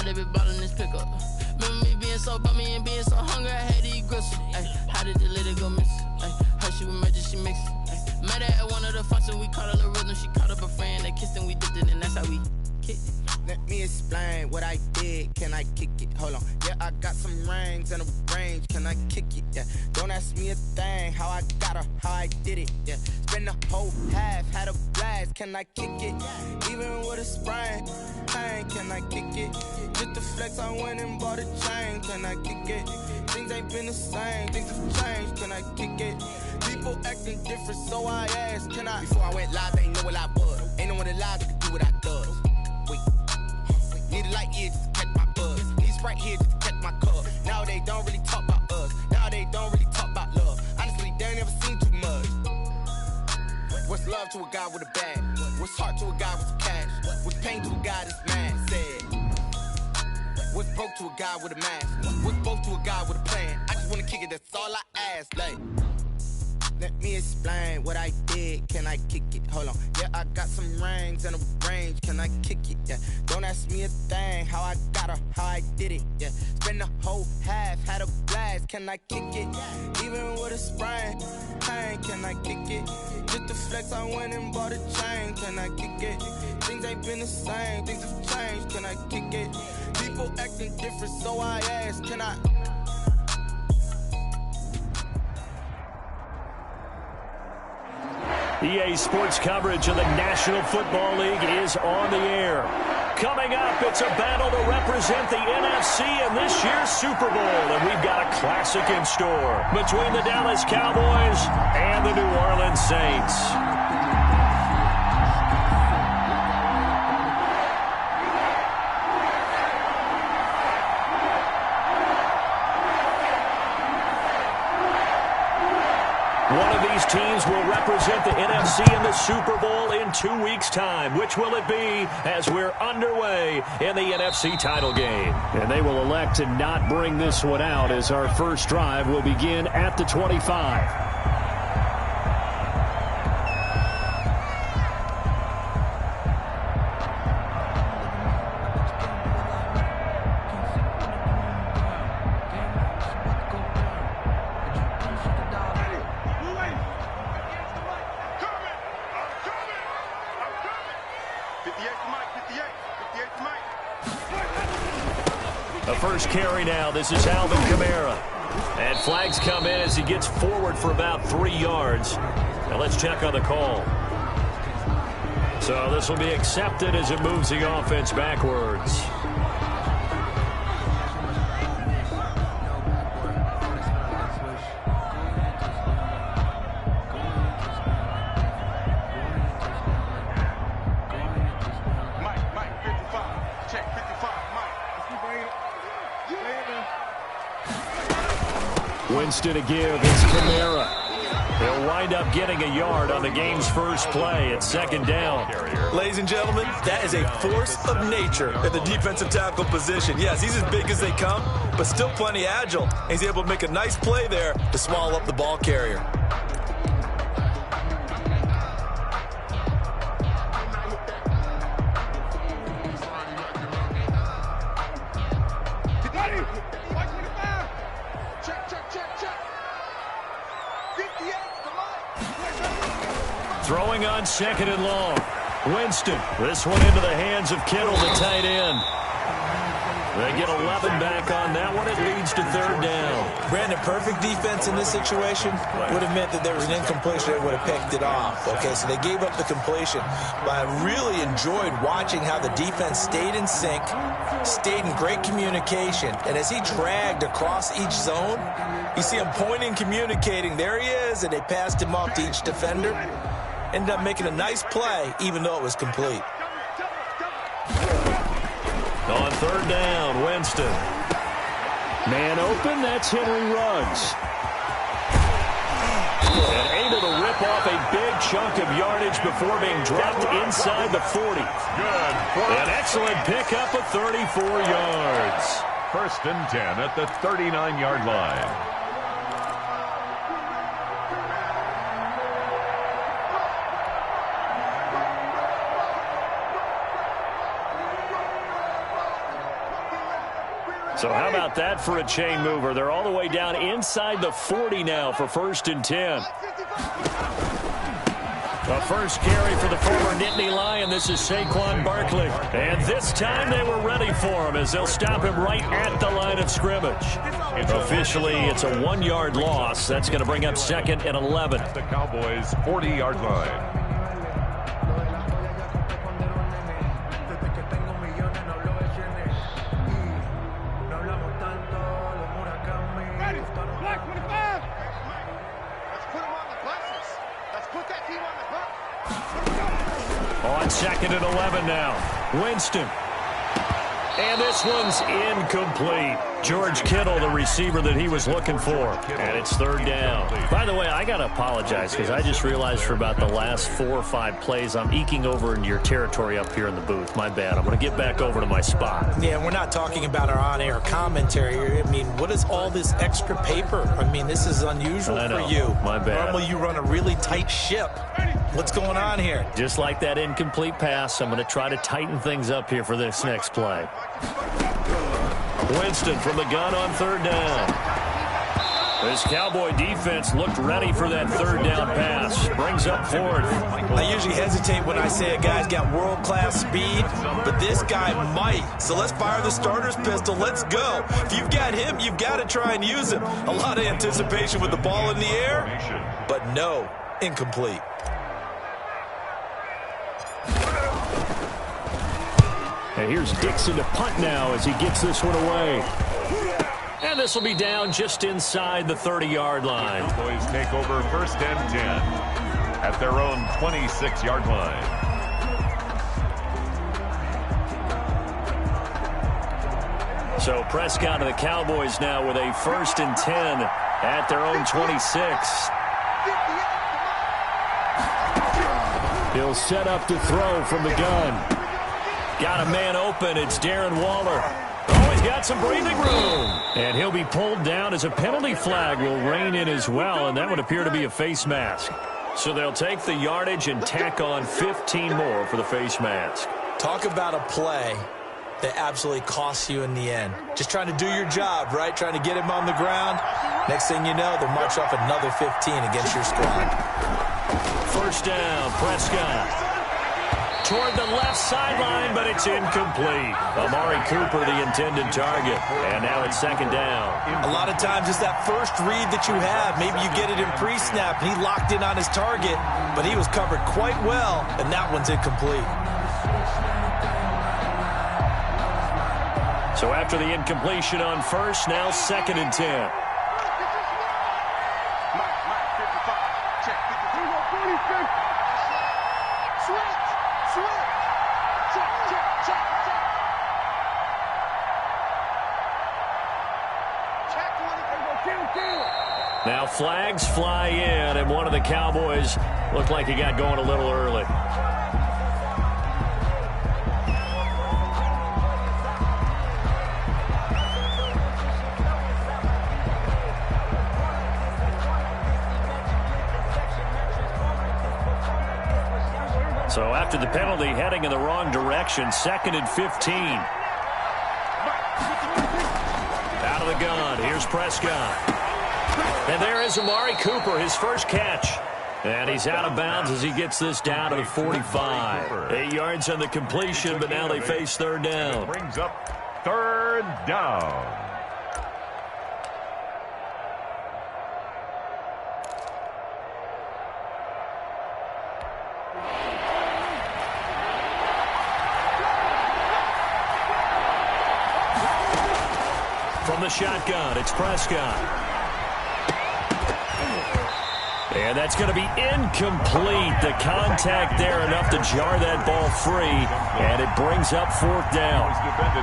How they be ballin' this pickup? Remember me being so bummy and being so hungry, I had to eat gristle. Ay, how did the lady go miss? Ay, how she was magic, she mixed. Met her at one of the functions, we caught her the rhythm. She caught up a friend, they kissed and we dipped it, and that's how we kicked it. Let me explain what I did. Can I kick it? Hold on. Yeah, I got some rings and a range. Can I kick it? Yeah. Don't ask me a thing. How I got her, how I did it. Yeah. Spend the whole half, had a blast. Can I kick it? Even with a sprain, pain. Can I kick it? Just the flex, I went and bought a chain. Can I kick it? Things ain't been the same. Things have changed. Can I kick it? People acting different, so I asked. Can I? Before I went live, they ain't know what I was. Ain't no one alive that could do what I does. Need a light here just to catch my buzz. Need a Sprite here just to catch my cup. Now they don't really talk about us. Now they don't really talk about love. Honestly, they ain't never seen too much. What's love to a guy with a bag? What's heart to a guy with some cash? What's pain to a guy that's mad? Said. What's broke to a guy with a mask? What's both to a guy with a plan? I just wanna kick it, that's all I ask. Like, let me explain what I did. Can I kick it? Hold on. Yeah, I got some rings and a range. Can I kick it? Yeah. Don't ask me a thing. How I got her, how I did it. Yeah. Spend the whole half, had a blast. Can I kick it? Even with a sprain, pain. Can I kick it? Just the flex, I went and bought a chain. Can I kick it? Things ain't been the same. Things have changed. Can I kick it? People acting different, so I ask. Can I? EA Sports coverage of the National Football League is on the air. Coming up, it's a battle to represent the NFC in this year's Super Bowl. And we've got a classic in store between the Dallas Cowboys and the New Orleans Saints. One of these teams will represent the NFC in the Super Bowl in 2 weeks' time. Which will it be as we're underway in the NFC title game? And they will elect to not bring this one out as our first drive will begin at the 25. The first carry now. This is Alvin Kamara. And flags come in as he gets forward for about 3 yards. Now let's check on the call. So this will be accepted as it moves the offense backwards. Winston to give. It's Kamara. He'll wind up getting a yard on the game's first play. It's second down. Ladies and gentlemen, that is a force of nature at the defensive tackle position. Yes, he's as big as they come, but still plenty agile. And he's able to make a nice play there to swallow up the ball carrier. Throwing on second and long. Winston. This one into the hands of Kittle, the tight end. They get 11 back on that one. It leads to third down. Brandon, perfect defense in this situation would have meant that there was an incompletion. They would have picked it off. Okay, so they gave up the completion. But I really enjoyed watching how the defense stayed in sync, stayed in great communication. And as he dragged across each zone, you see him pointing, communicating. There he is, and they passed him off to each defender. Ended up making a nice play, even though it was complete. On third down, Winston. Man open, that's Henry Ruggs. And able to rip off a big chunk of yardage before being dropped inside the 40. Good. An excellent pickup of 34 yards. First and 10 at the 39-yard line. So how about that for a chain mover? They're all the way down inside the 40 now for 1st and 10. The first carry for the former Nittany Lion. This is Saquon Barkley. And this time they were ready for him as they'll stop him right at the line of scrimmage. Officially, it's a 1-yard loss. That's going to bring up 2nd and 11. At the Cowboys' 40-yard line. On 2nd and 11 now. Winston. And this one's incomplete. George Kittle, the receiver that he was looking for. And it's 3rd down. By the way, I got to apologize because I just realized for about the last 4 or 5 plays, I'm eking over into your territory up here in the booth. My bad. I'm going to get back over to my spot. Yeah, we're not talking about our on-air commentary. I mean, what is all this extra paper? I mean, this is unusual for you. My bad. Normally you run a really tight ship. What's going on here? Just like that incomplete pass, I'm going to try to tighten things up here for this next play. Winston from the gun on 3rd down. This Cowboy defense looked ready for that 3rd down pass. Brings up 4th. I usually hesitate when I say a guy's got world-class speed, but this guy might. So let's fire the starter's pistol. Let's go. If you've got him, you've got to try and use him. A lot of anticipation with the ball in the air, but no, incomplete. And here's Dixon to punt now as he gets this one away. And this will be down just inside the 30-yard line. The Cowboys take over 1st and 10 at their own 26-yard line. So Prescott of the Cowboys now with a 1st and 10 at their own 26. He'll set up to throw from the gun. Got a man open. It's Darren Waller. Oh, he's got some breathing room. And he'll be pulled down as a penalty flag will rein in as well, and that would appear to be a face mask. So they'll take the yardage and tack on 15 more for the face mask. Talk about a play that absolutely costs you in the end. Just trying to do your job, right? Trying to get him on the ground. Next thing you know, they'll march off another 15 against your squad. 1st down, Prescott. Toward the left sideline, but it's incomplete. Amari Cooper, the intended target. And now it's 2nd down. A lot of times it's that first read that you have. Maybe you get it in pre-snap, and he locked in on his target, but he was covered quite well, and that one's incomplete. So after the incompletion on 1st, now 2nd and 10. Now flags fly in, and one of the Cowboys looked like he got going a little early. So after the penalty, heading in the wrong direction, 2nd and 15. Out of the gun, here's Prescott. And there is Amari Cooper, his first catch. And he's out of bounds as he gets this down to the 45. 8 yards on the completion, but now they face 3rd down. Brings up 3rd down. From the shotgun, it's Prescott. And that's going to be incomplete. The contact there enough to jar that ball free, and it brings up 4th down.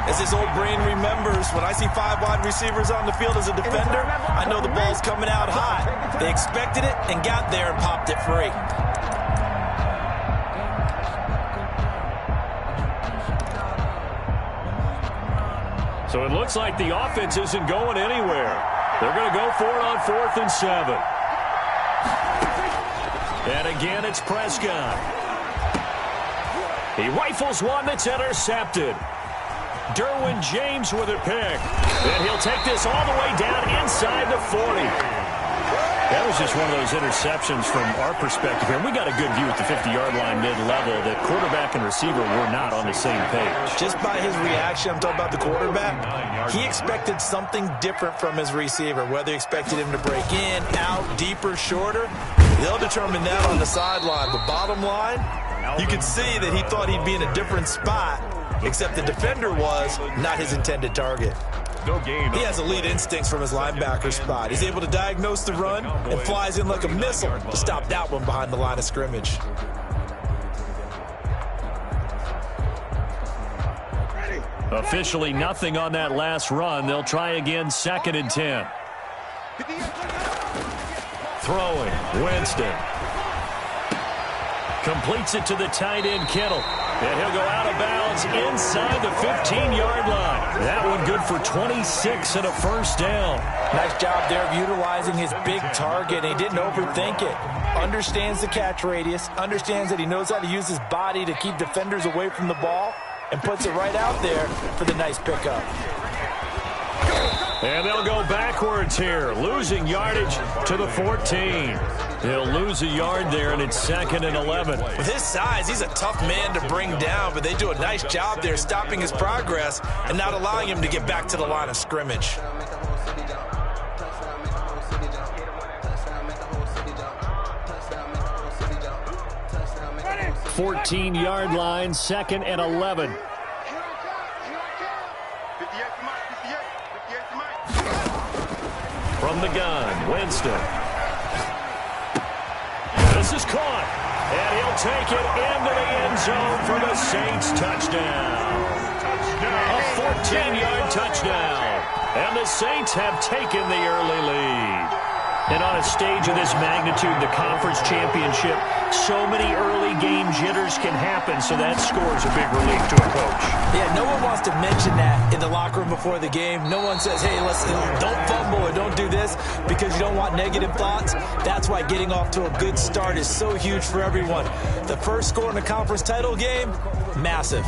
As his old brain remembers, when I see 5 wide receivers on the field as a defender, I know the ball's coming out hot. They expected it and got there and popped it free. So it looks like the offense isn't going anywhere. They're going to go for it on 4th and 7. And again, it's Prescott. He rifles one that's intercepted. Derwin James with a pick. And he'll take this all the way down inside the 40. That was just one of those interceptions from our perspective here. We got a good view at the 50-yard line mid-level that quarterback and receiver were not on the same page. Just by his reaction, I'm talking about the quarterback, he expected something different from his receiver, whether he expected him to break in, out, deeper, shorter. They'll determine that on the sideline. But bottom line, you can see that he thought he'd be in a different spot, except the defender was not his intended target. No gain. He has elite instincts from his linebacker spot. He's able to diagnose the run and flies in like a missile to stop that one behind the line of scrimmage. Officially nothing on that last run. They'll try again, 2nd and 10. Throwing, Winston. Completes it to the tight end, Kittle. And he'll go out of bounds inside the 15-yard line. That one good for 26 and a first down. Nice job there of utilizing his big target. He didn't overthink it. Understands the catch radius. Understands that he knows how to use his body to keep defenders away from the ball. And puts it right out there for the nice pickup. And they'll go backwards here, losing yardage to the 14. He'll lose a yard there, and it's 2nd and 11. With his size, he's a tough man to bring down, but they do a nice job there stopping his progress and not allowing him to get back to the line of scrimmage. Fourteen-yard line, 2nd and 11. From the gun, Winston. This is caught, and he'll take it into the end zone for the Saints touchdown. A 14-yard touchdown, and the Saints have taken the early lead. And on a stage of this magnitude, the conference championship, so many early game jitters can happen, so that scores a big relief to a coach. Yeah, no one wants to mention that in the locker room before the game. No one says, hey, listen, don't fumble or don't do this because you don't want negative thoughts. That's why getting off to a good start is so huge for everyone. The first score in the conference title game, massive.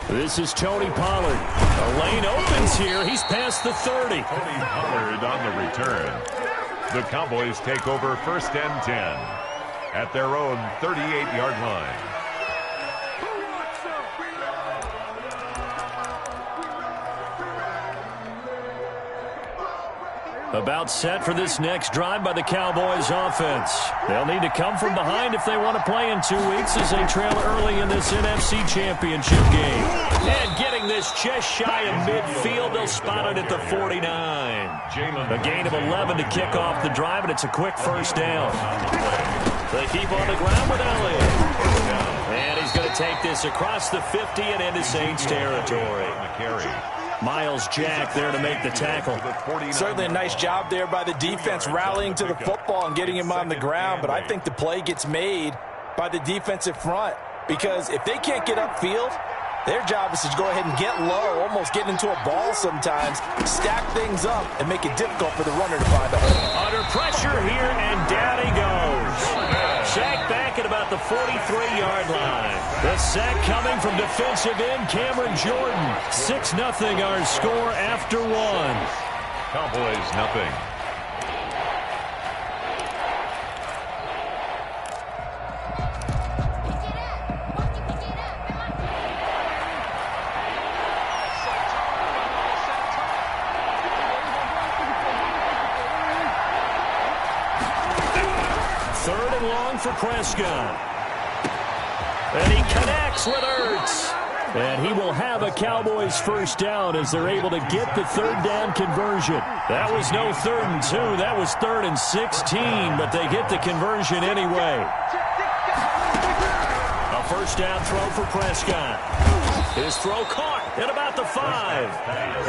This is Tony Pollard. The lane opens here. He's past the 30. Tony Pollard on the return. The Cowboys take over 1st and 10 at their own 38-yard line. About set for this next drive by the Cowboys offense. They'll need to come from behind if they want to play in 2 weeks as they trail early in this NFC Championship game. And getting this just shy of midfield, they'll spot it at the 49. A gain of 11 to kick off the drive, and it's a quick first down. They keep on the ground with Elliott. And he's going to take this across the 50 and into Saints territory. Miles Jack there to make the tackle. Certainly a nice job there by the defense rallying to the football and getting him on the ground, but I think the play gets made by the defensive front because if they can't get upfield, their job is to go ahead and get low, almost get into a ball sometimes, stack things up, and make it difficult for the runner to find a hole. Under pressure here, and down he goes. Sack back at about the 43-yard line. The sack coming from defensive end Cameron Jordan. 6-0 our score after 1. Cowboys nothing. For Prescott. And he connects with Ertz. And he will have a Cowboys first down as they're able to get the third down conversion. That was no 3rd and 2. That was 3rd and 16, but they get the conversion anyway. A first down throw for Prescott. His throw caught at about the 5.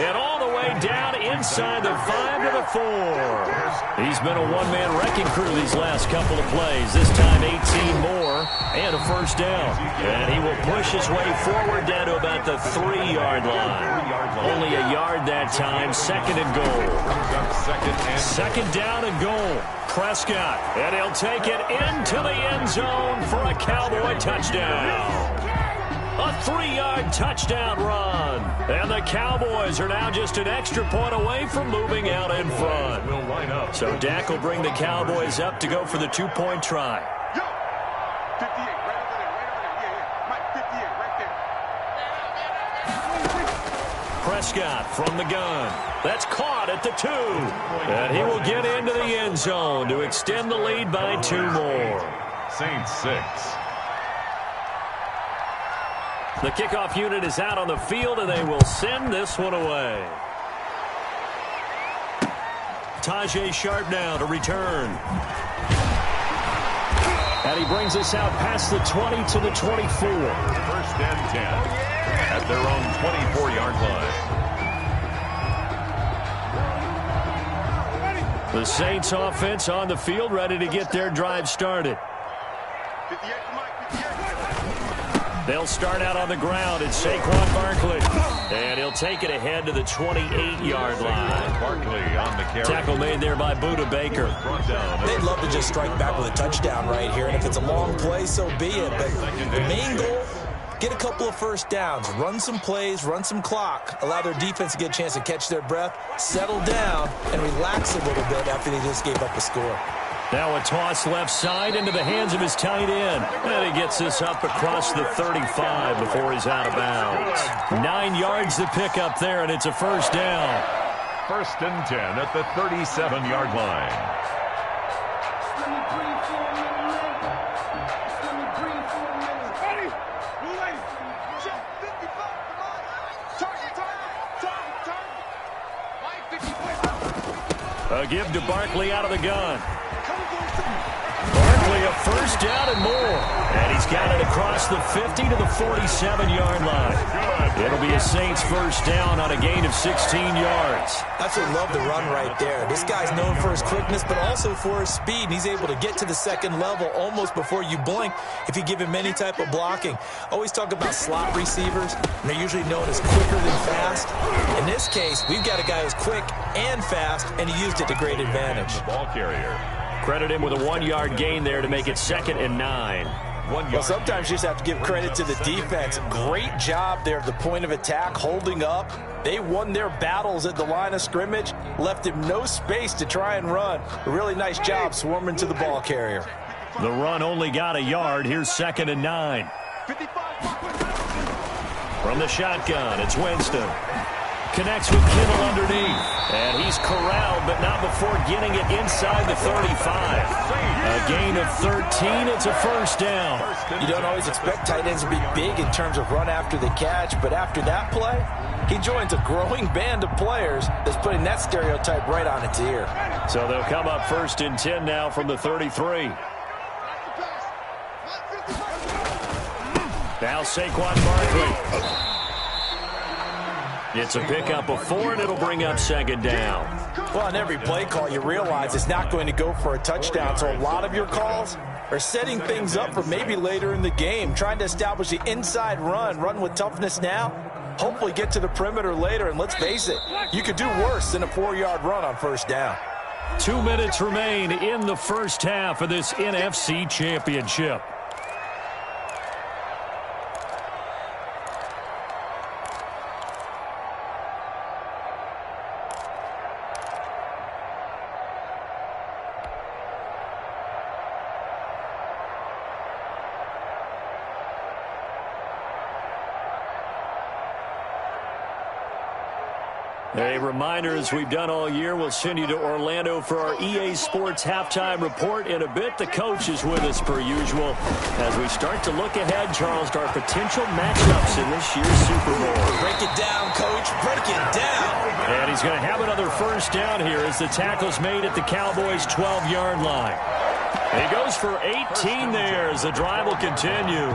And all the way down inside the 5 to the 4. He's been a one-man wrecking crew these last couple of plays. This time 18 more. and a first down. And he will push his way forward down to about the 3-yard line. Only a yard that time. Second and goal. Second down and goal. Prescott, and he'll take it into the end zone for a Cowboy touchdown. A 3-yard touchdown run. And the Cowboys are now just an extra point away from moving out in front. So Dak will bring the Cowboys up to go for the 2-point try. Prescott from the gun. That's caught at the 2. And he will get into the end zone to extend the lead by 2 more. Saints 6. The kickoff unit is out on the field, and they will send this one away. Tajay Sharp now to return. And he brings us out past the 20 to the 24. First and 10 at their own 24-yard line. The Saints offense on the field, ready to get their drive started. They'll start out on the ground. It's Saquon Barkley. And he'll take it ahead to the 28-yard line. Barkley on the carry. Tackle made there by Budda Baker. They'd love to just strike back with a touchdown right here. And if it's a long play, so be it. But the main goal, get a couple of first downs. Run some plays, run some clock. Allow their defense to get a chance to catch their breath, settle down, and relax a little bit after they just gave up a score. Now a toss left side into the hands of his tight end. And he gets this up across the 35 before he's out of bounds. 9 yards to pick up there, and it's a first down. First and 10 at the 37-yard line. A give to Barkley out of the gun. Barkley a first down and more. And he's got it across the 50 to the 47-yard line. It'll be a Saints first down on a gain of 16 yards. That's what love the run right there. This guy's known for his quickness, but also for his speed. And he's able to get to the second level almost before you blink if you give him any type of blocking. Always talk about slot receivers, and they're usually known as quicker than fast. In this case, we've got a guy who's quick and fast, and he used it to great advantage. Ball carrier. Credit him with a 1-yard gain there to make it 2nd and 9. Well, sometimes you just have to give credit to the defense. Great job there at the point of attack, holding up. They won their battles at the line of scrimmage, left him no space to try and run. A really nice job swarming to the ball carrier. The run only got a yard. Here's 2nd and 9. From the shotgun, it's Winston. Connects with Kittle underneath. And he's corralled, but not before getting it inside the 35. A gain of 13. It's a first down. You don't always expect tight ends to be big in terms of run after the catch, but after that play, he joins a growing band of players that's putting that stereotype right on its ear. So they'll come up 1st and 10 now from the 33. Now Saquon Barkley. It's a pickup of 4, and it'll bring up 2nd down. Well, on every play call, you realize it's not going to go for a touchdown, so a lot of your calls are setting things up for maybe later in the game, trying to establish the inside run with toughness now, hopefully get to the perimeter later, and let's face it, you could do worse than a 4-yard run on first down. 2 minutes remain in the first half of this NFC Championship. A reminder, as we've done all year, we'll send you to Orlando for our EA Sports halftime report in a bit. The coach is with us per usual as we start to look ahead, Charles, to our potential matchups in this year's Super Bowl. Break it down, Coach. Break it down. And he's going to have another first down here as the tackle's made at the Cowboys' 12-yard line. He goes for 18 there as the drive will continue.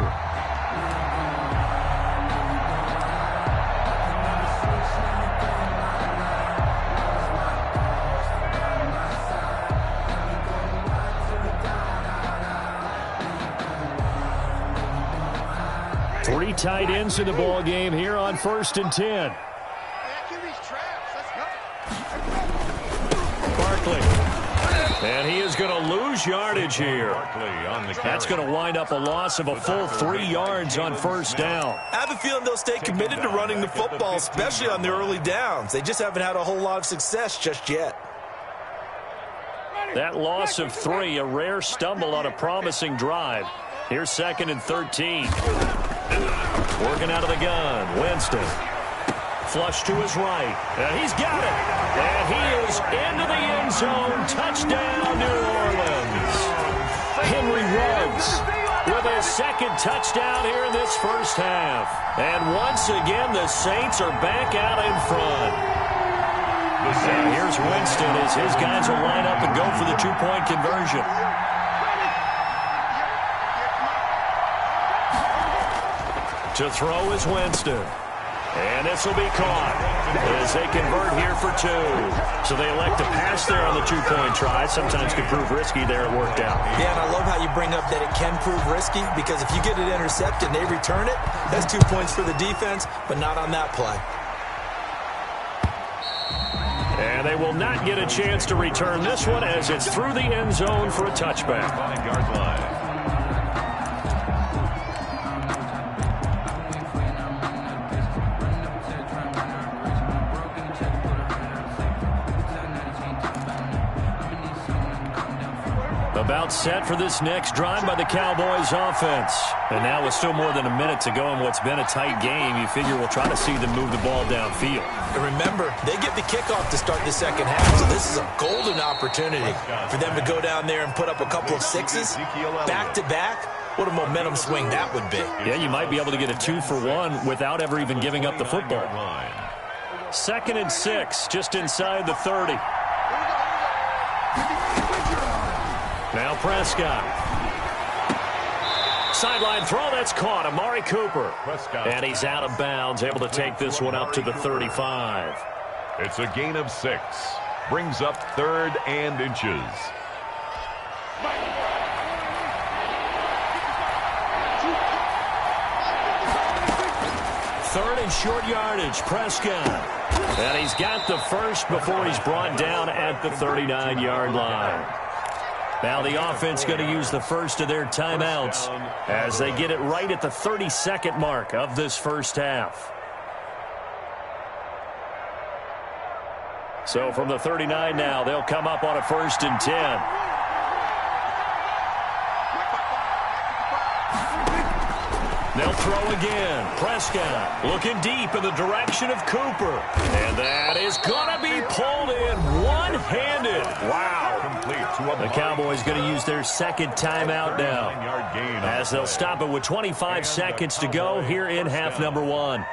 3 tight ends in the ball game here on 1st and 10. Barkley. And he is going to lose yardage here. That's going to wind up a loss of a full 3 yards on 1st down. I have a feeling they'll stay committed to running the football, especially on the early downs. They just haven't had a whole lot of success just yet. That loss of 3, a rare stumble on a promising drive. Here's 2nd and 13. Working out of the gun, Winston. Flush to his right, and he's got it. And he is into the end zone. Touchdown, New Orleans. Henry Ruggs with his 2nd touchdown here in this first half. And once again, the Saints are back out in front. And here's Winston as his guys will line up and go for the 2-point conversion. To throw is Winston. And this will be caught as they convert here for 2. So they elect to pass there on the 2-point try. Sometimes can prove risky. There it worked out. Yeah, and I love how you bring up that it can prove risky, because if you get it intercepted and they return it, that's 2 points for the defense, but not on that play. And they will not get a chance to return this one as it's through the end zone for a touchback. 5-yard line. About set for this next drive by the Cowboys offense. And now with still more than a minute to go in what's been a tight game, you figure we'll try to see them move the ball downfield. And remember, they get the kickoff to start the second half, so this is a golden opportunity for them to go down there and put up a couple of 6s back-to-back. What a momentum swing that would be. Yeah, you might be able to get a 2-for-1 without ever even giving up the football. 2nd and 6, just inside the 30. Now Prescott. Sideline throw, that's caught. Amari Cooper. And he's out of bounds, able to take this one up to the 35. It's a gain of 6. Brings up 3rd and inches. Third and short yardage, Prescott. And he's got the first before he's brought down at the 39-yard line. Now the offense going to use the first of their timeouts as they get it right at the 32nd mark of this first half. So from the 39 now, they'll come up on a 1st and 10. They'll throw again. Prescott looking deep in the direction of Cooper. And that is going to be pulled in one-handed. Wow. The Cowboys going to use their 2nd timeout now as they'll stop it with 25 seconds to go here in half number 1.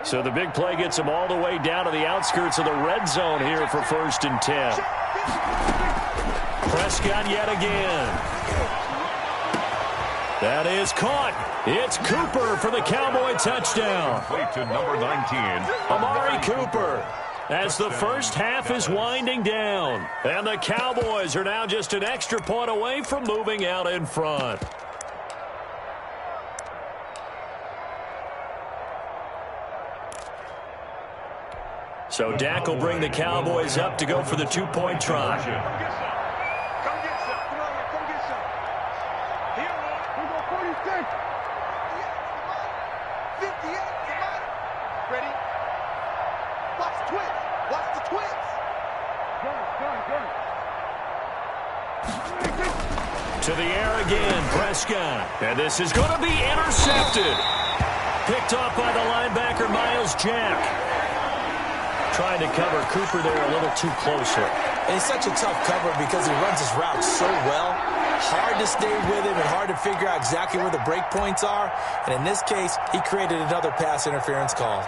So the big play gets them all the way down to the outskirts of the red zone here for 1st and 10. Prescott yet again. That is caught. It's Cooper for the Cowboy touchdown. To number 19. Amari Cooper. As the first half is winding down. And the Cowboys are now just an extra point away from moving out in front. So Dak will bring the Cowboys up to go for the 2-point try. To the air again, Prescott. And this is going to be intercepted. Picked off by the linebacker, Miles Jack. Trying to cover Cooper there a little too closely. And it's such a tough cover because he runs his route so well. Hard to stay with him and hard to figure out exactly where the break points are. And in this case, he created another pass interference call.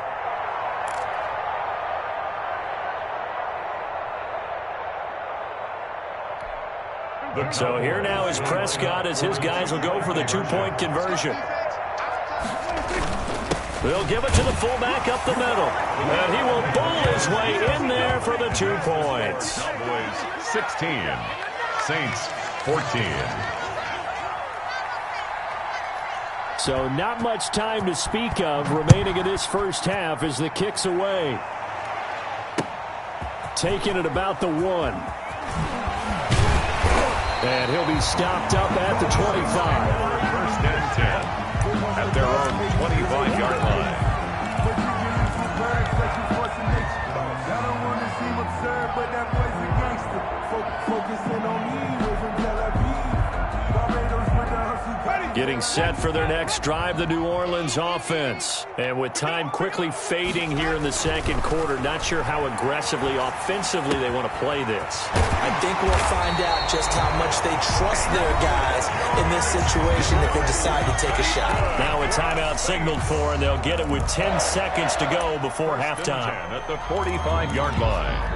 So here now is Prescott as his guys will go for the 2-point conversion. They'll give it to the fullback up the middle. And he will bowl his way in there for the 2 points. Cowboys 16. Saints 14. So not much time to speak of remaining in this first half as the kick's away. Taking it about the 1. And he'll be stopped up at the 25. First and 10 at their own 25-yard line. Getting set for their next drive, the New Orleans offense. And with time quickly fading here in the second quarter, not sure how aggressively, offensively they want to play this. I think we'll find out just how much they trust their guys in this situation if they decide to take a shot. Now a timeout signaled for, and they'll get it with 10 seconds to go before halftime. At the 45-yard line.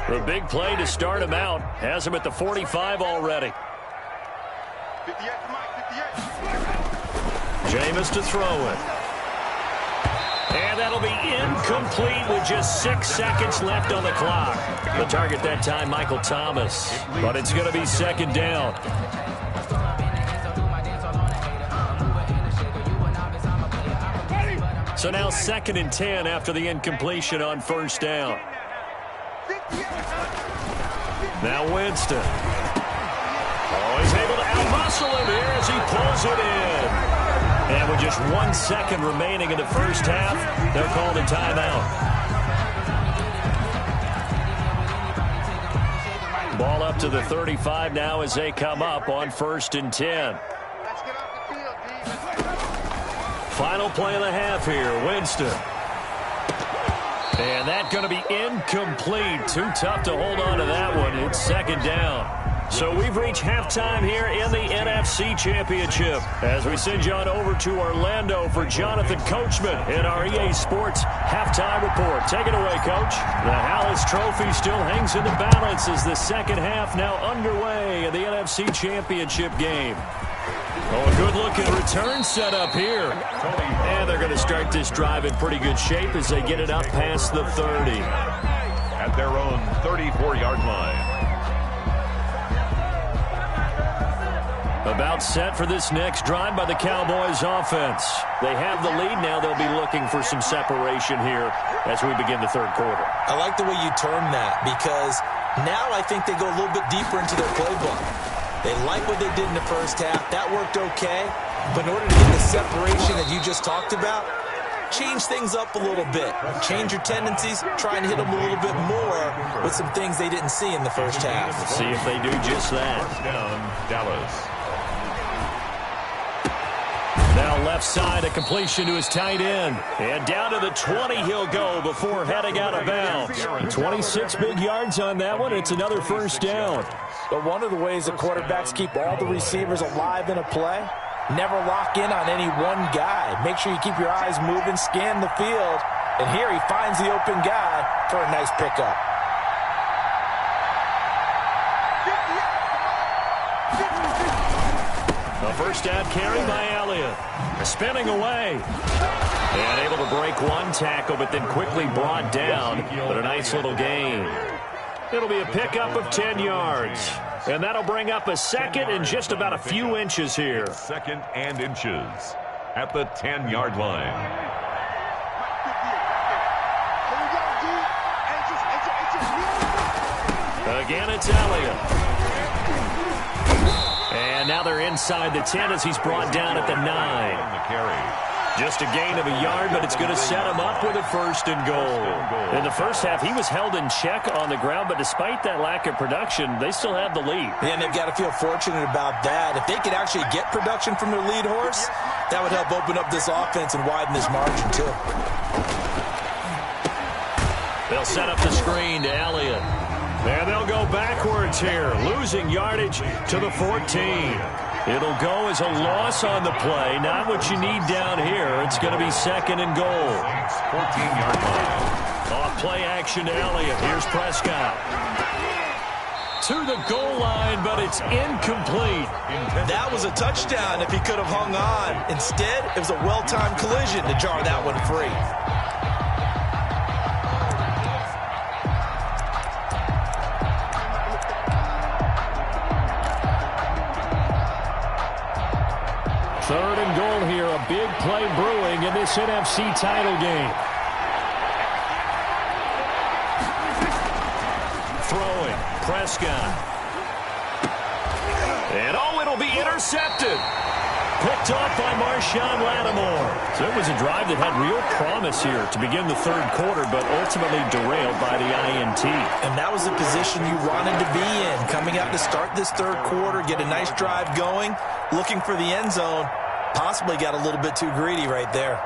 A big play to start him out. Has him at the 45 already. Jameis to throw it. And that'll be incomplete with just 6 seconds left on the clock. The target that time, Michael Thomas. But it's going to be second down. So now 2nd and 10 after the incompletion on first down. Now Winston. Oh, he's able to outmuscle him here as he pulls it in. And with just 1 second remaining in the first half, they're called a timeout. Ball up to the 35 now as they come up on 1st and 10. Final play of the half here, Winston. And that's going to be incomplete. Too tough to hold on to that one. It's second down. So we've reached halftime here in the NFC Championship as we send you on over to Orlando for Jonathan Coachman in our EA Sports Halftime Report. Take it away, Coach. The Hallis Trophy still hangs in the balance as the second half now underway in the NFC Championship game. Oh, a good-looking return set up here. And they're going to start this drive in pretty good shape as they get it up past the 30. At their own 34-yard line. About set for this next drive by the Cowboys offense. They have the lead now. They'll be looking for some separation here as we begin the third quarter. I like the way you term that because now I think they go a little bit deeper into their playbook. They like what they did in the first half. That worked okay. But in order to get the separation that you just talked about, change things up a little bit. Change your tendencies. Try and hit them a little bit more with some things they didn't see in the first half. Let's see if they do just that. First down, Dallas. Now left side, a completion to his tight end. And down to the 20 he'll go before heading out of bounds. 26 big yards on that one. It's another first down. But one of the ways that quarterbacks keep all the receivers alive in a play, never lock in on any one guy. Make sure you keep your eyes moving, scan the field. And here he finds the open guy for a nice pickup. A first down carry by Elliott. Spinning away. And able to break one tackle, but then quickly brought down. But a nice little gain. It'll be a pickup of 10 yards. And that'll bring up a second and just about a few inches here. Second and inches at the 10-yard line. Again, it's Elliott. And now they're inside the 10 as he's brought down at the 9. Just a gain of a yard, but it's going to set him up with a first and goal. In the first half, he was held in check on the ground, but despite that lack of production, they still have the lead. Yeah, and they've got to feel fortunate about that. If they could actually get production from their lead horse, that would help open up this offense and widen this margin, too. They'll set up the screen to Elliott. And they'll go backwards here, losing yardage to the 14. It'll go as a loss on the play. Not what you need down here. It's going to be second and goal. 14-yard line. Off play action to Elliott. Here's Prescott. To the goal line, but it's incomplete. That was a touchdown if he could have hung on. Instead, it was a well-timed collision to jar that one free. 3rd and goal here. A big play brewing in this NFC title game. Throwing. Prescott. And it'll be intercepted. Picked off by Marshawn Lattimore. So it was a drive that had real promise here to begin the 3rd quarter, but ultimately derailed by the INT. And that was the position you wanted to be in. Coming out to start this 3rd quarter, get a nice drive going, looking for the end zone. Possibly got a little bit too greedy right there.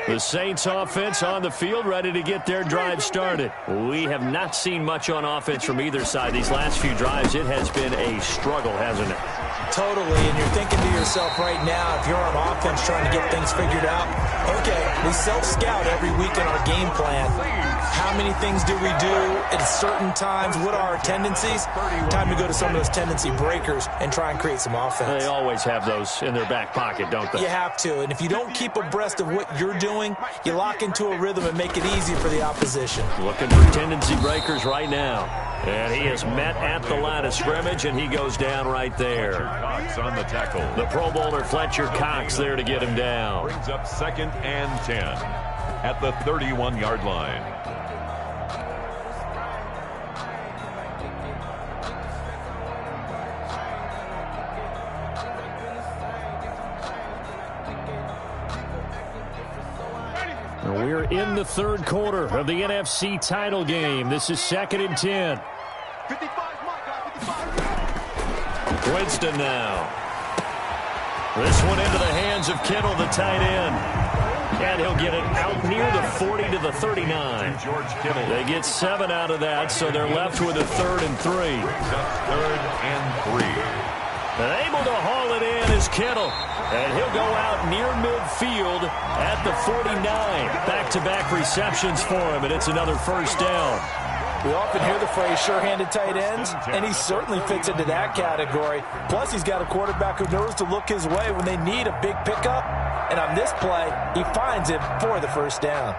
The Saints offense on the field, ready to get their drive started. We have not seen much on offense from either side. These last few drives, it has been a struggle, hasn't it? Totally, and you're thinking to yourself right now, if you're on offense trying to get things figured out, okay, we self-scout every week in our game plan. How many things do we do at certain times? What are our tendencies? Time to go to some of those tendency breakers and try and create some offense. They always have those in their back pocket, don't they? You have to, and if you don't keep abreast of what you're doing, you lock into a rhythm and make it easy for the opposition. Looking for tendency breakers right now. And he is met at the line of scrimmage, and he goes down right there. Cox on the tackle. The Pro Bowler Fletcher Cox there to get him down. Brings up 2nd and 10 at the 31-yard line. We're in the 3rd quarter of the NFC title game. This is 2nd and 10. Winston now. This one into the hands of Kittle, the tight end. And he'll get it out near the 40 to the 39. George Kittle. They get 7 out of that, so they're left with a 3rd and 3. 3rd and 3. And able to haul it in is Kittle. And he'll go out near midfield at the 49. Back-to-back receptions for him, and it's another 1st down. We often hear the phrase sure-handed tight ends, and he certainly fits into that category. Plus, he's got a quarterback who knows to look his way when they need a big pickup. And on this play, he finds him for the 1st down.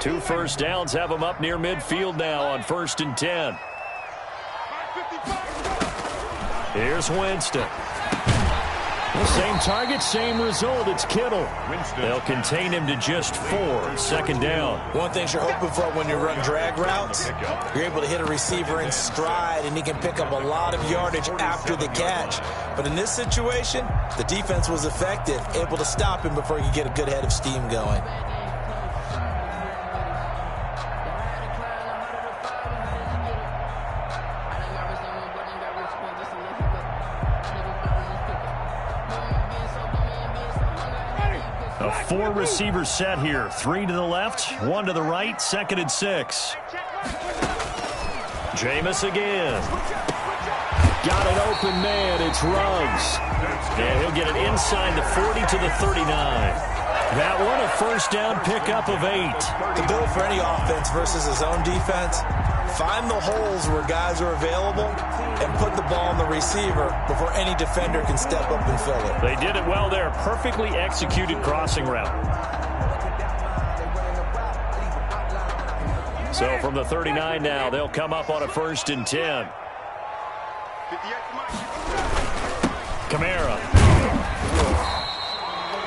Two 1st downs have him up near midfield now on 1st and 10. Here's Winston. The same target, same result. It's Kittle. They'll contain him to just 4. 2nd down. One thing you're hoping for when you run drag routes, you're able to hit a receiver in stride, and he can pick up a lot of yardage after the catch. But in this situation, the defense was effective, able to stop him before he could get a good head of steam going. A 4-receiver set here. 3 to the left, 1 to the right, 2nd and 6. Jameis again. Got an open man. It's Ruggs. And he'll get it inside the 40 to the 39. That one, a 1st down pickup of 8. The bill for any offense versus his own defense, find the holes where guys are available and put the ball on the receiver before any defender can step up and fill it. They did it well there. Perfectly executed crossing route. So from the 39 now, they'll come up on a 1st and 10. Kamara.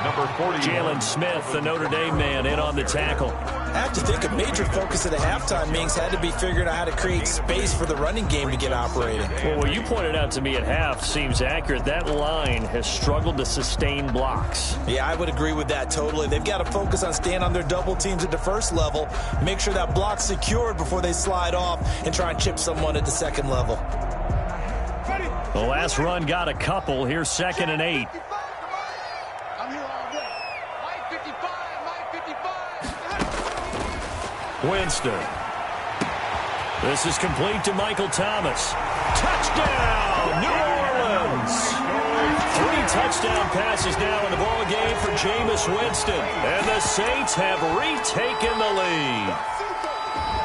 Number 40. Jalen Smith, the Notre Dame man, in on the tackle. I have to think a major focus at the halftime meetings had to be figuring out how to create space for the running game to get operating. Well, what you pointed out to me at half seems accurate. That line has struggled to sustain blocks. Yeah, I would agree with that totally. They've got to focus on staying on their double teams at the 1st level, make sure that block's secured before they slide off and try and chip someone at the 2nd level. The last run got a couple. Here's 2nd and 8. Winston. This is complete to Michael Thomas. Touchdown, New Orleans. 3 touchdown passes now in the ball game for Jameis Winston. And the Saints have retaken the lead.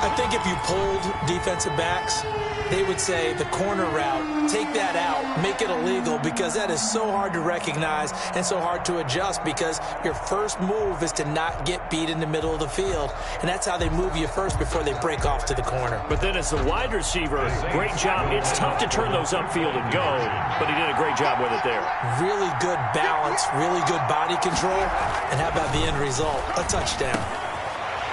I think if you polled defensive backs, they would say the corner route, take that out, make it illegal, because that is so hard to recognize and so hard to adjust, because your first move is to not get beat in the middle of the field. And that's how they move you first before they break off to the corner. But then as the wide receiver, great job. It's tough to turn those upfield and go, but he did a great job with it there. Really good balance, really good body control. And how about the end result? A touchdown.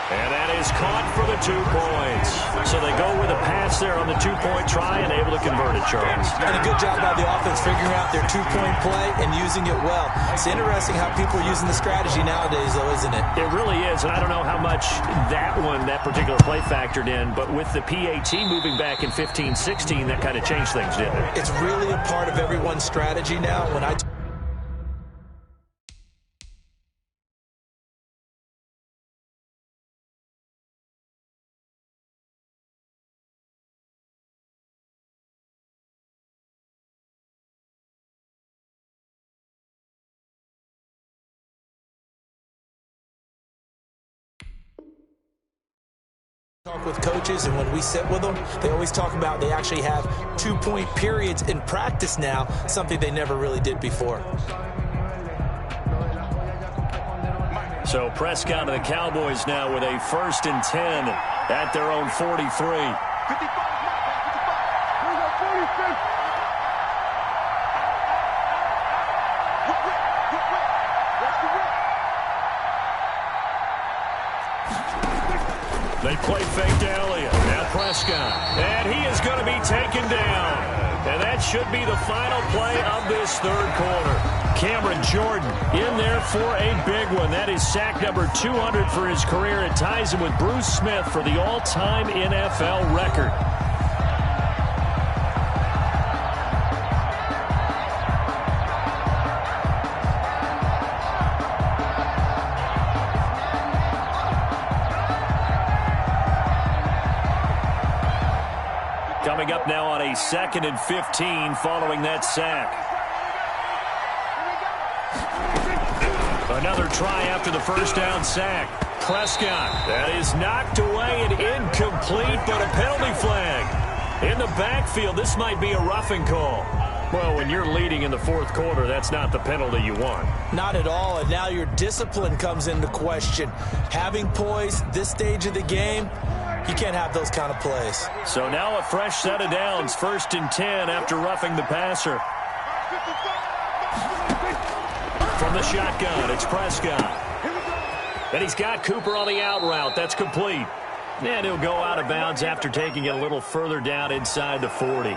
And that is caught for the 2 points. So they go with a pass there on the 2-point try and able to convert it, Charles. And a good job by the offense figuring out their 2-point play and using it well. It's interesting how people are using the strategy nowadays, though, isn't it? It really is, and I don't know how much that particular play factored in, but with the PAT moving back in 15-16, that kind of changed things, didn't it? It's really a part of everyone's strategy now. When I talk with coaches, and when we sit with them, they always talk about they actually have 2-point periods in practice now, something they never really did before. So Prescott and the Cowboys now with a 1st and 10 at their own 43. They play fake to Elliott. Now Prescott. And he is going to be taken down. And that should be the final play of this 3rd quarter. Cameron Jordan in there for a big one. That is sack number 200 for his career. It ties him with Bruce Smith for the all-time NFL record. Coming up now on a 2nd and 15 following that sack. Another try after the 1st down sack. Prescott. That is knocked away and incomplete, but a penalty flag. In the backfield, this might be a roughing call. Well, when you're leading in the 4th quarter, that's not the penalty you want. Not at all, and now your discipline comes into question. Having poise this stage of the game, you can't have those kind of plays. So now a fresh set of downs, 1st and 10 after roughing the passer. From the shotgun, it's Prescott. And he's got Cooper on the out route. That's complete. And he'll go out of bounds after taking it a little further down inside the 40.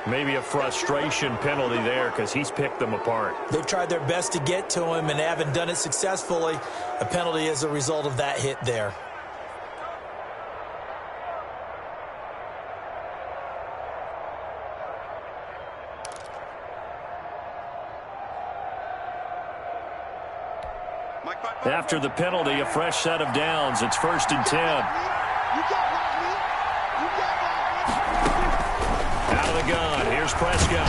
Maybe a frustration penalty there because he's picked them apart. They've tried their best to get to him and haven't done it successfully. A penalty as a result of that hit there. After the penalty, a fresh set of downs. It's 1st and 10. Out of the gun. Here's Prescott.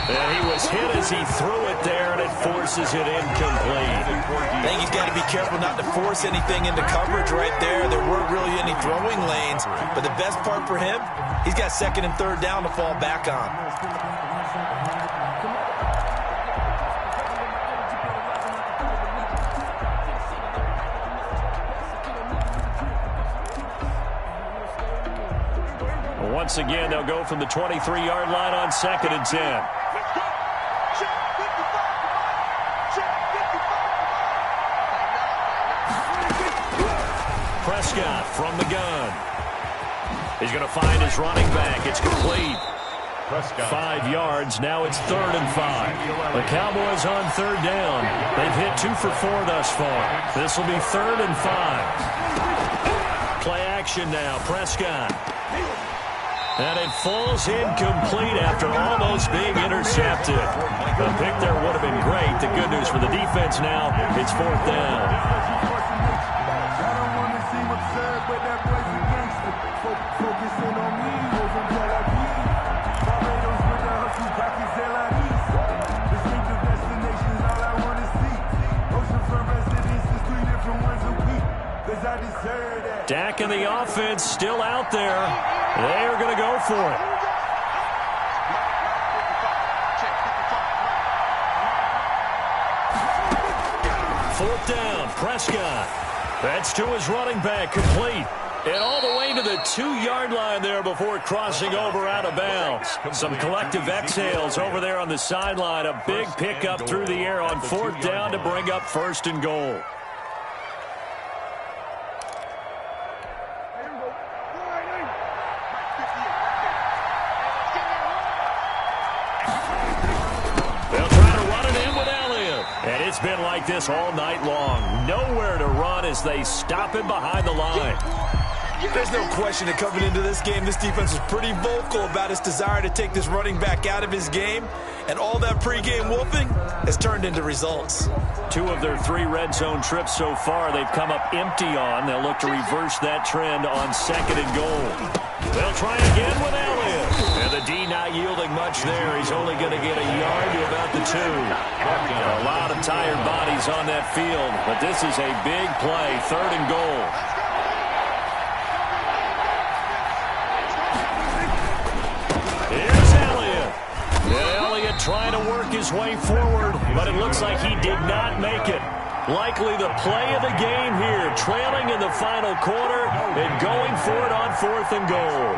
And he was hit as he threw it there, and it forces it incomplete. I think he's got to be careful not to force anything into coverage right there. There weren't really any throwing lanes. But the best part for him, he's got 2nd and 3rd down to fall back on. Once again, they'll go from the 23-yard line on 2nd and 10. Prescott from the gun. He's going to find his running back. It's complete. Prescott. 5 yards. Now it's 3rd and 5. The Cowboys on 3rd down. They've hit 2 for 4 thus far. This will be 3rd and 5. Play action now. Prescott. And it falls incomplete after almost being intercepted. The pick there would have been great. The good news for the defense now, it's 4th down. offense still out there. They are going to go for it. Fourth down, Prescott. That's to his running back, complete. And all the way to the 2-yard line there before crossing over out of bounds. Some collective exhales over there on the sideline. A big pickup through the air on fourth down to bring up first and goal. They'll try to run it in with Elliott. And it's been like this all night long. Nowhere to run as they stop him behind the line. There's no question that coming into this game, this defense was pretty vocal about its desire to take this running back out of his game. And all that pregame wolfing has turned into results. 2 of their 3 red zone trips so far, they've come up empty on. They'll look to reverse that trend on second and goal. They'll try again with Elliott. And the D not yielding much there. He's only going to get a yard to about the 2. A lot of tired bodies on that field, but this is a big play, third and goal. Trying to work his way forward, but it looks like he did not make it. Likely the play of the game here, trailing in the final quarter and going for it on fourth and goal.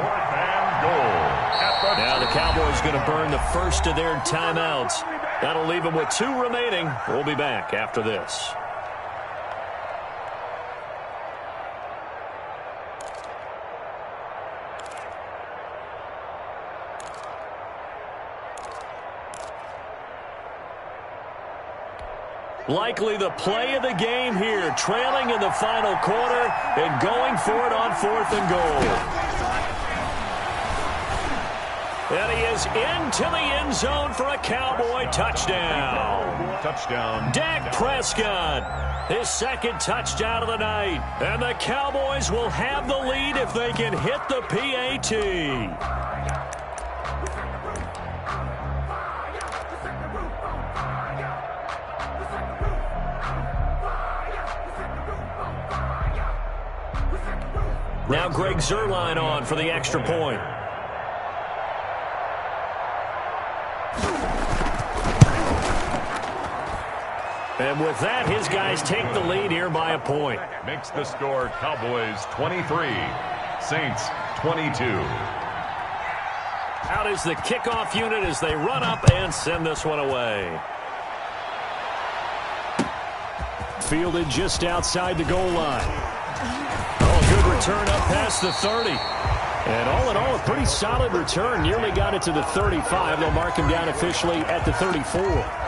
Now the Cowboys going to burn the first of their timeouts. That'll leave them with 2 remaining. We'll be back after this. Likely the play of the game here, trailing in the final quarter and going for it on fourth and goal. And he is into the end zone for a Cowboy touchdown. Touchdown. Dak Prescott, his second touchdown of the night. And the Cowboys will have the lead if they can hit the PAT. Now Greg Zuerlein on for the extra point. And with that, his guys take the lead here by a point. Makes the score Cowboys 23, Saints 22. Out is the kickoff unit as they run up and send this one away. Fielded just outside the goal line. Good return up past the 30. And all in all, a pretty solid return. Nearly got it to the 35. They'll mark him down officially at the 34.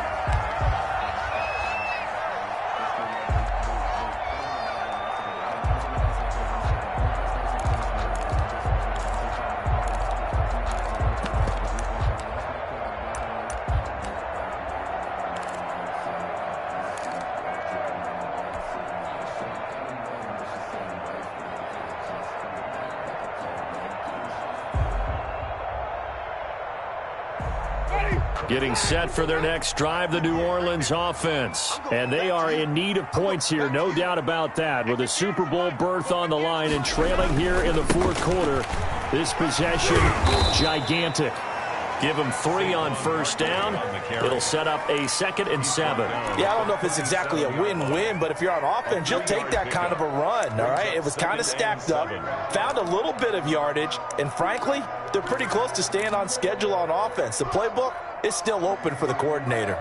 Getting set for their next drive, the New Orleans offense. And they are in need of points here, no doubt about that. With a Super Bowl berth on the line and trailing here in the fourth quarter, this possession, gigantic. Give them 3 on first down. It'll set up a 2nd and 7. Yeah, I don't know if it's exactly a win-win, but if you're on offense, you'll take that kind of a run, all right? It was kind of stacked up, found a little bit of yardage, and frankly, they're pretty close to staying on schedule on offense. The playbook is still open for the coordinator.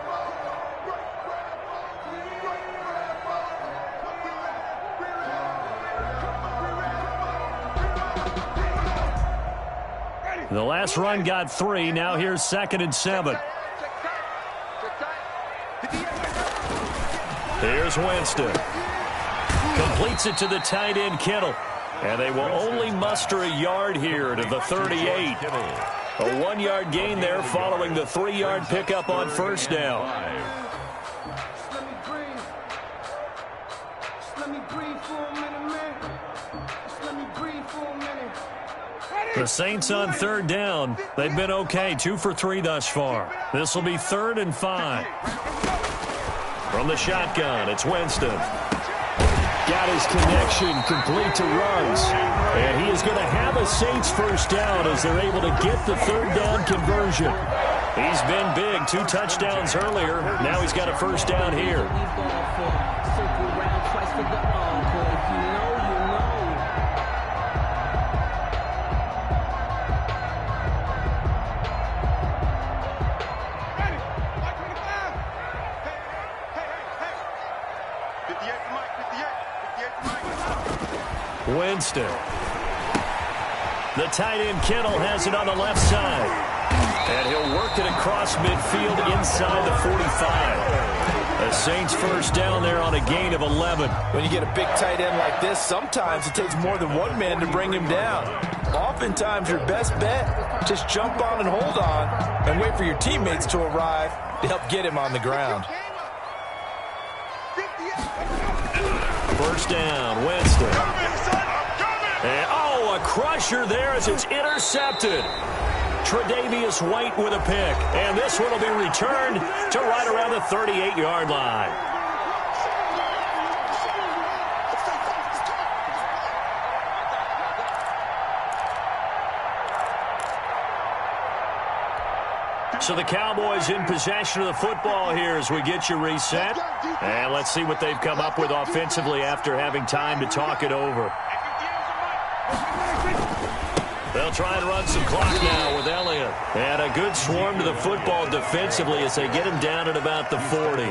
The last run got 3. Now here's 2nd and 7. Here's Winston. Completes it to the tight end, Kittle. And they will only muster a yard here to the 38. A 1-yard gain there following the 3-yard pickup on first down. The Saints on third down. They've been okay, 2 for 3 thus far. This will be 3rd and 5. From the shotgun, it's Winston. Got his connection complete to Ruggs. And he is going to have a Saints first down as they're able to get the third down conversion. He's been big. 2 touchdowns earlier. Now he's got a first down here. Winston. The tight end Kittle has it on the left side. And he'll work it across midfield inside the 45. The Saints first down there on a gain of 11. When you get a big tight end like this, sometimes it takes more than one man to bring him down. Oftentimes your best bet, just jump on and hold on and wait for your teammates to arrive to help get him on the ground. First down, Winston. And, a crusher there as it's intercepted. Tre'Davious White with a pick. And this one will be returned to right around the 38-yard line. So the Cowboys in possession of the football here as we get you reset. And let's see what they've come up with offensively after having time to talk it over. They'll try and run some clock now with Elliott. And a good swarm to the football defensively as they get him down at about the 40.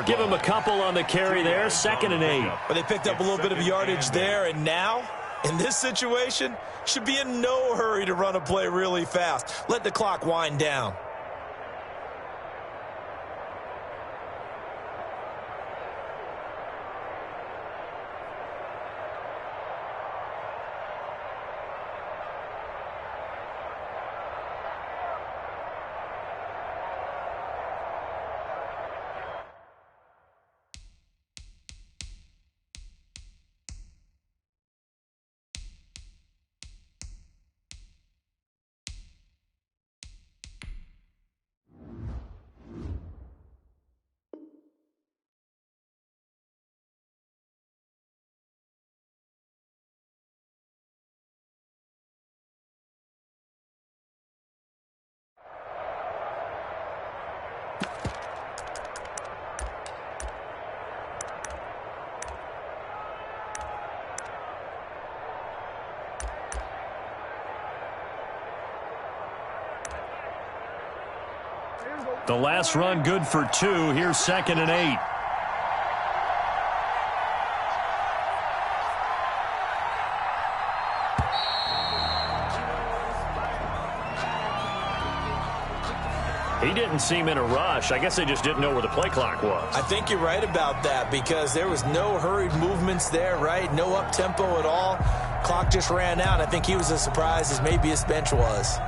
Give him a couple on the carry there. 2nd and 8. But they picked up a little bit of yardage there, and now, in this situation, should be in no hurry to run a play really fast. Let the clock wind down. The last run good for 2. Here's 2nd and 8. He didn't seem in a rush. I guess they just didn't know where the play clock was. I think you're right about that because there was no hurried movements there, right? No up-tempo at all. Clock just ran out. I think he was as surprised as maybe his bench was.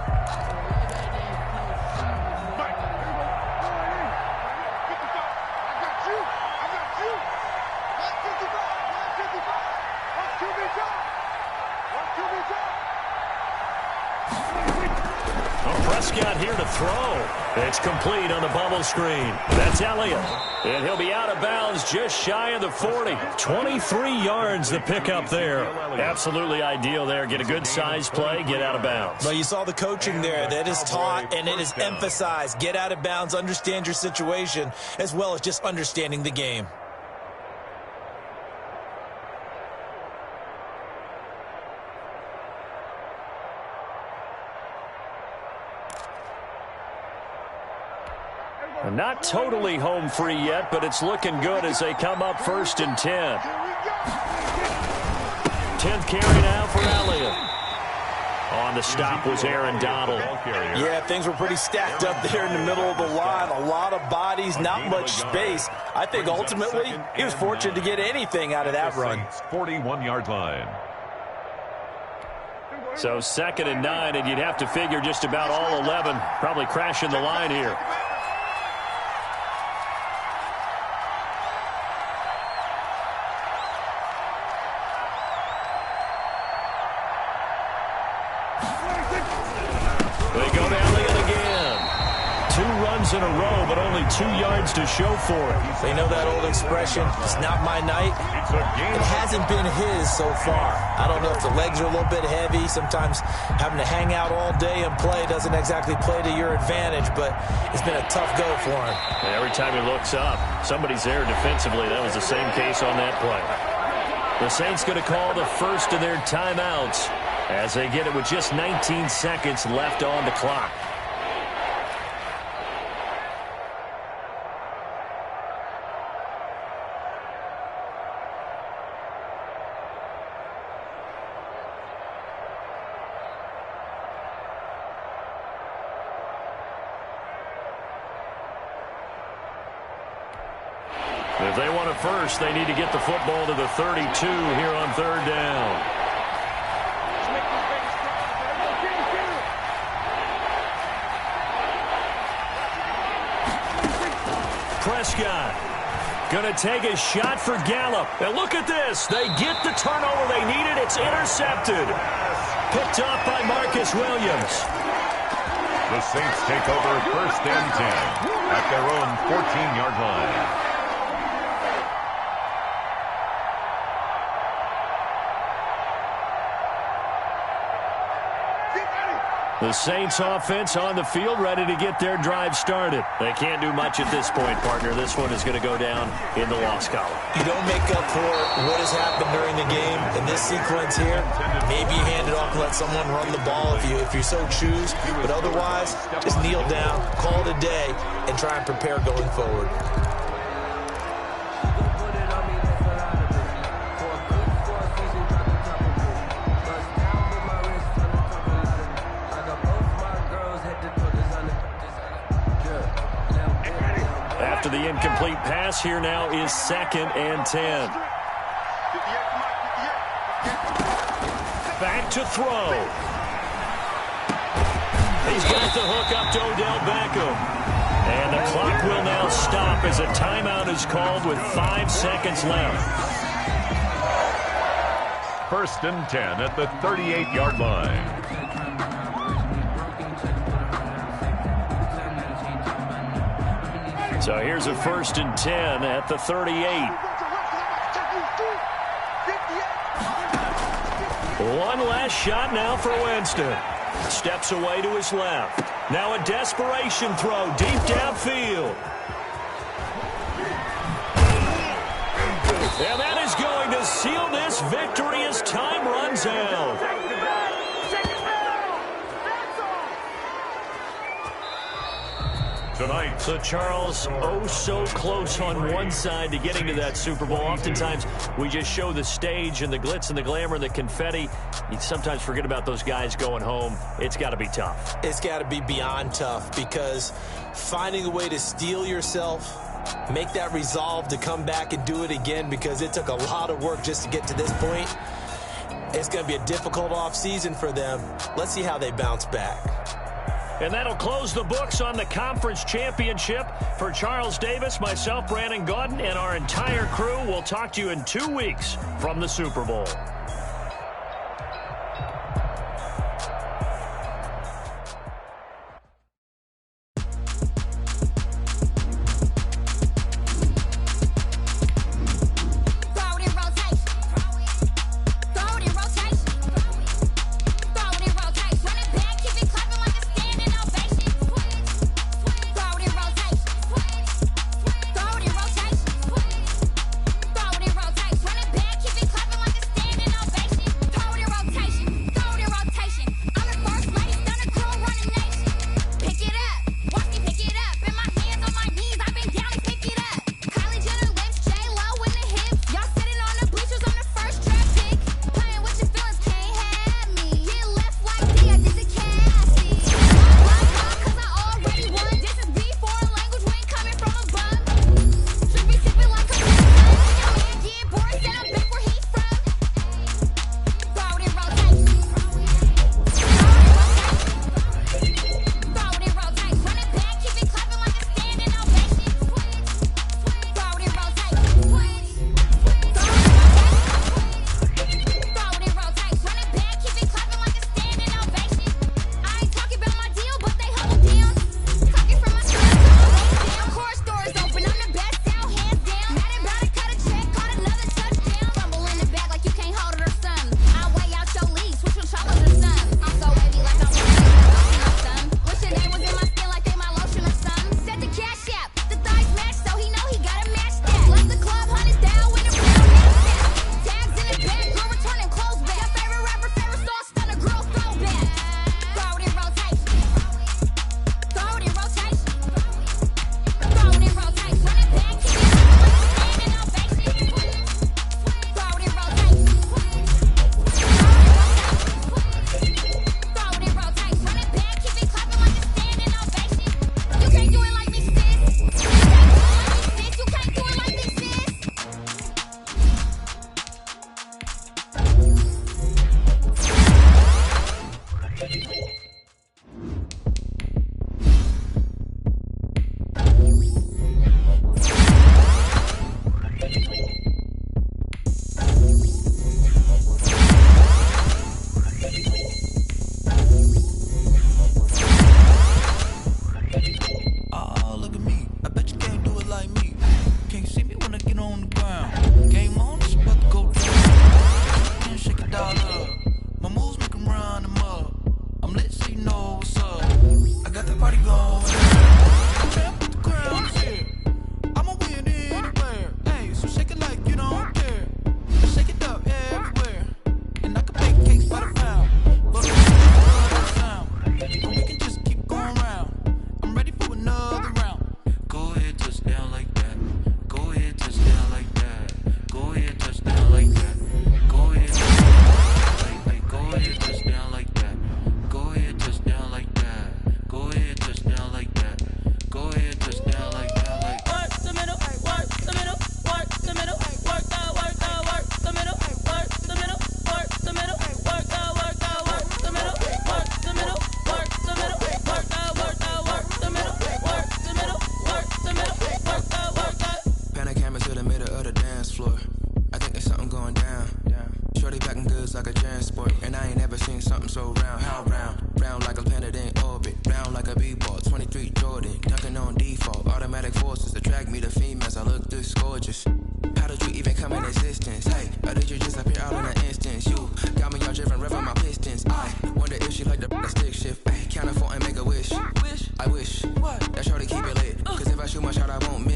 Prescott here to throw. It's complete on the bubble screen. That's Elliott. And he'll be out of bounds just shy of the 40. 23 yards the pickup there. Absolutely ideal there. Get a good size play, get out of bounds. Well, you saw the coaching there. That is taught and it is emphasized. Get out of bounds, understand your situation, as well as just understanding the game. Not totally home free yet, but it's looking good as they come up 1st and 10. 10th carry now for Elliott. On the stop was Aaron Donald. Yeah, things were pretty stacked up there in the middle of the line. A lot of bodies, not much space. I think ultimately he was fortunate to get anything out of that run. 41-yard line. So 2nd and 9, and you'd have to figure just about all 11 probably crashing the line here. times in a row, but only 2 yards to show for it. They know that old expression, it's not my night. It hasn't been his so far. I don't know if the legs are a little bit heavy. Sometimes having to hang out all day and play doesn't exactly play to your advantage, but it's been a tough go for him. And every time he looks up, somebody's there defensively. That was the same case on that play. The Saints going to call the first of their timeouts as they get it with just 19 seconds left on the clock. If they want it first, they need to get the football to the 32 here on third down. Prescott going to take a shot for Gallup. And look at this. They get the turnover they needed. It's intercepted. Picked off by Marcus Williams. The Saints take over first and 10 at their own 14-yard line. The Saints offense on the field, ready to get their drive started. They can't do much at this point, partner. This one is going to go down in the loss column. You don't make up for what has happened during the game in this sequence here. Maybe you hand it off and let someone run the ball if you so choose. But otherwise, just kneel down, call it a day, and try and prepare going forward. The incomplete pass here now is 2nd and 10. Back to throw. He's got the hook up to Odell Beckham. And the clock will now stop as a timeout is called with 5 seconds left. First and 10 at the 38-yard line. So here's a 1st and 10 at the 38. One last shot now for Winston. Steps away to his left. Now a desperation throw deep downfield. And that is going to seal this victory as time runs out. Tonight. So, Charles, oh so close on one side to getting to that Super Bowl. Oftentimes, we just show the stage and the glitz and the glamour and the confetti. You sometimes forget about those guys going home. It's got to be tough. It's got to be beyond tough because finding a way to steel yourself, make that resolve to come back and do it again because it took a lot of work just to get to this point. It's going to be a difficult offseason for them. Let's see how they bounce back. And that'll close the books on the conference championship. For Charles Davis, myself, Brandon Gaudin, and our entire crew, we'll talk to you in 2 weeks from the Super Bowl. party going. Champ with the crown is here. I'ma win anywhere. Hey, so shake it like you don't care. Shake it up everywhere. And I can bake cakes by the pound. But it's the sound. And we can just keep going round. I'm ready for another round. Go ahead, touch down like that. Go ahead, touch down like that. Go ahead, touch down like that. Go ahead, touch down like go ahead, touch down like that. Go ahead, touch down like that. Go ahead, touch down like that. Go ahead, touch down like that. Like work the middle, work the middle, work the middle, work the middle, work the middle, work the middle, work the middle, work the middle, work the middle, work the middle, work the middle, work the middle, work the middle, work the. pan a camera to the middle of the dance floor. I think there's something going down. Shorty packing goods like a transport, and I ain't never seen something so round. How round? Round like a planet in orbit, round like a b-ball. 23 Jordan, dunking on default. Automatic forces attract me to females. I look this gorgeous. How did you even come in existence? Hey, or did you just appear out in an instance? You got me all driven, revving my pistons. I wonder if she like the stick shift. Hey, count a 4 and make a wish. I wish that shorty keep it lit, cause if I shoot my shot, I won't miss.